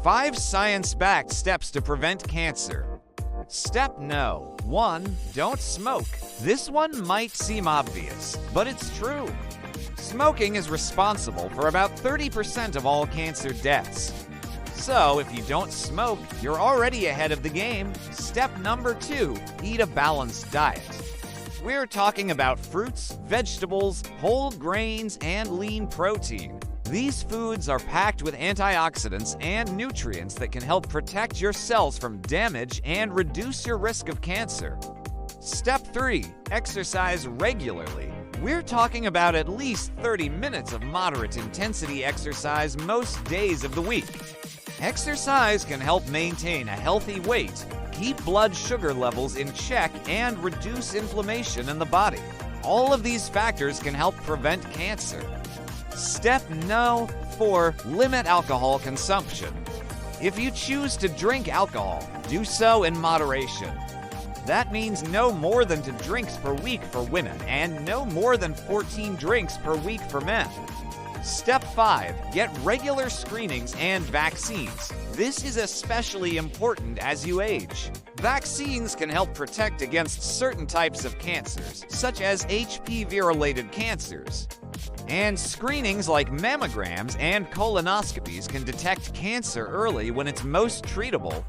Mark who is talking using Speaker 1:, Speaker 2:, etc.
Speaker 1: 5 science-backed steps to prevent cancer. Step No. 1. Don't smoke. This one might seem obvious, but it's true. Smoking is responsible for about 30% of all cancer deaths. So, if you don't smoke, you're already ahead of the game. Step number 2. Eat a balanced diet. We're talking about fruits, vegetables, whole grains, and lean protein. These foods are packed with antioxidants and nutrients that can help protect your cells from damage and reduce your risk of cancer. Step 3. Exercise regularly. We're talking about at least 30 minutes of moderate intensity exercise most days of the week. Exercise can help maintain a healthy weight, keep blood sugar levels in check, and reduce inflammation in the body. All of these factors can help prevent cancer. Step No. 4. Limit alcohol consumption. If you choose to drink alcohol, do so in moderation. That means no more than 2 drinks per week for women and no more than 14 drinks per week for men. Step 5. Get regular screenings and vaccines. This is especially important as you age. Vaccines can help protect against certain types of cancers, such as HPV-related cancers. And screenings like mammograms and colonoscopies can detect cancer early when it's most treatable.